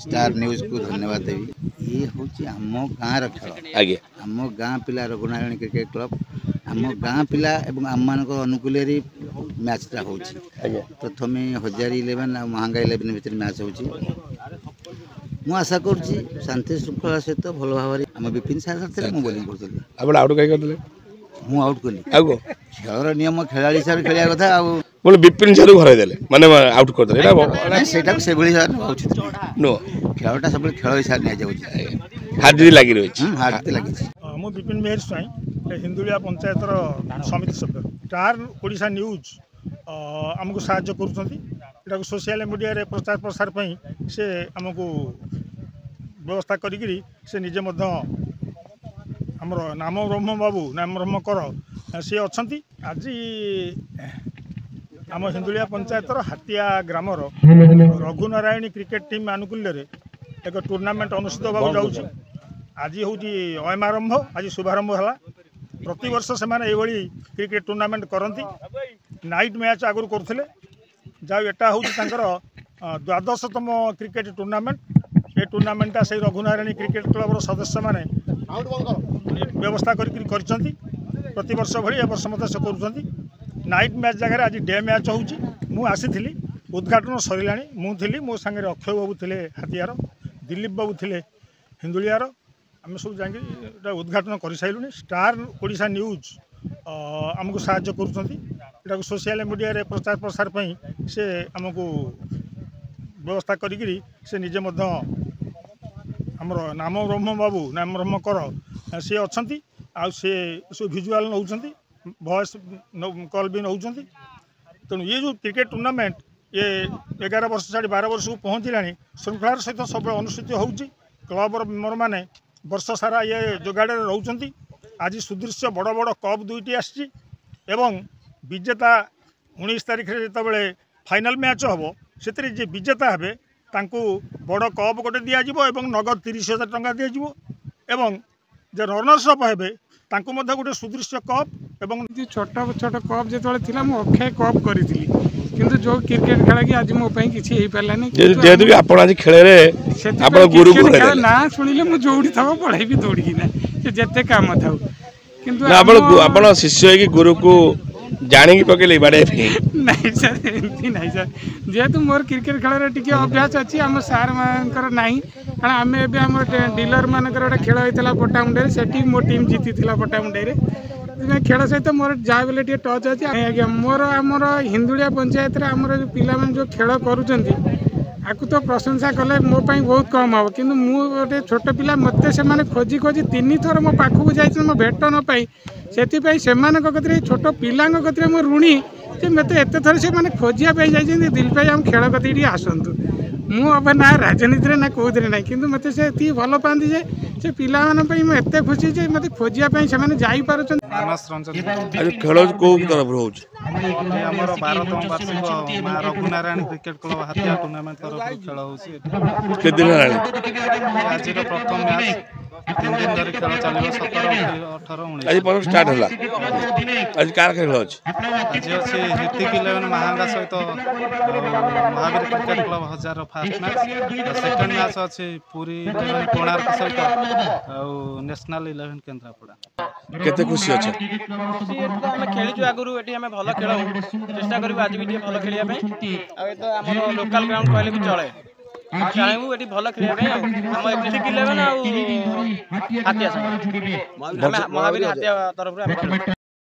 Star news को धन्यवाद देवी। ये हूँ आम गाँव खेल आगे आम गाँ पिला रघुनारायण क्रिकेट क्लब आम गाँ पिला एवं आम मान अनुकूल मैचटा हो प्रथम 1011 और महांगा 11 भितर मैच हो मु आशा करुँची शांति श्रृंखला सहित भल भाव आम विपिन सागर थे मुझे बोलिंग करी आउट कहीं करते मु आउट कली खेलर नियम खेला हिसाब खेलिया कथा बोले विपिन सारू घर देले माने आउट कर देले सेटा से बड़ी नो खेलटा सब खेल हिसाब नहीं जाउची हार्दी लगी रही हार्दी लगी मु विपिन मेहर स्वाई हिंदुलिया पंचायतर समिति सभ्य स्टार ओडिशा न्यूज आमको साहाय्य करुँच सोशल मीडिया रे प्रचार प्रसार पई से आमको व्यवस्था करी से निजे आमर नाम ब्रह्म बाबू नाम ब्रह्म कर सी अच्छा आज आम हिंदुलिया पंचायतर हातिया ग्रामर रघुनारायणी क्रिकेट टीम आनुकूल्य एक टूर्नामेंट अनुष्ठित होगा जाऊँगी आज हूँ अयमारंभ आज शुभारंभ है प्रति वर्ष से क्रिकेट टूर्नामेंट करती नाइट मैच आगुरी करुले जाऊ एटा हूँ द्वादशतम क्रिकेट टूर्नामेंट ये टूर्नामेंटा से रघुनारायणी क्रिकेट क्लब सदस्य मैंने व्यवस्था प्रति वर्ष भली ए वर्ष मत से कर नाइट मैच जगह आज डे मैच होसी उद्घाटन सरला मुझी मो सांगे अक्षय बाबू थे हाथियार दिलीप बाबू थे हिंदुलियार आम सब जा उद्घाटन कर सारूँ स्टार ओडिशा न्यूज आमको साहाय्य करुँच सोशल मीडिया रे प्रचार प्रसार पई से आमको व्यवस्था करी से निजे आमर नाम ब्रह्म बाबू नाम ब्रह्म कर सी अच्छा से सब भिजुआल नौ वॉइस कॉल भी नौ तेणु ये जो क्रिकेट टूर्नामेंट ये 11 वर्ष छाड़ी 12 वर्ष को पहुँचला श्रृंखलार सहित सब अनुष्ठित हो क्लबर मेम्बर मैंने वर्ष सारा ये जोगाड़े रोच आज सुदृश्य बड़ बड़ कप दुईटी आसी विजेता 19 तारीख जो फाइनाल मैच हम से जे विजेता हे बड़ कप गोटे दिज्व नगद 30,000 टंका दिज्व जे रनर्स अप हे गोटे सुदृश्य कप एवं छोट छोट कप जो अक्षय कप करी किंतु जो क्रिकेट खेल कि आज मो किसी हो पारानी जेहेतु भी आपण आज खेल गुरु ना शुणिले मुझे जोड़ी था पढ़ेबी दौड़ीना जिते काम था किंतु शिष्य गुरु को जाणी पकड़े बाड़े नहीं सर एमती नहीं सर जेहेतु मोर क्रिकेट खेल टी अभ्यास अच्छी आम सार मानकर ना कारण आम एम डीलर मानक गोटे खेल होता पट्टामुंडे से मो टीम जीती पट्टामुंडे खेल सहित मोर जहाँ बेले टे टच अच्छी आज्ञा मोर आमर हिंदुलिया पंचायत आमर जो पिला जो खेल करूँ तो प्रशंसा कले मो बहुत कम हम कि गोटे छोट पिला मत से खोजी खोजी 3 थर मो पाखक जाइए मो भेट न पाई से छोट पिला मो ऋणी जे मत एत थर से खोजापी जाइए दिल पाई आम खेल कती आसतु मुझे ना राजनीति ना कौन ना कि मत से भल पाती जे से पिला एत खुशी जे मत खोजापी से जापार खेल कौ तरफ हो 12तम वार्षिक माँ रघुनारायण क्रिकेट क्लब हाथिया टूर्नामेंट तरफ खेल हो दिन आज प्रथम मैच 3 दिन धरी खेल चलो 17, 18, 19 आज स्टार्ट है आज कार खेल आज अच्छी ऋतिक 11 महांगा सहित Mahavir cricket club 1000 fast match second match अच्छी पूरी कोणार्क सहित नेशनल 11 केन्द्रापड़ा केते खुशी अच्छा खेली आगुरी ये भल खेल चेष्टा करूँ आज भी भल खेलिया तो आम लोकल ग्राउंड कहले भी चले चाहूँ ये भल खेलिया ऋतिक 11 हाथिया महावीर हाथिया तरफ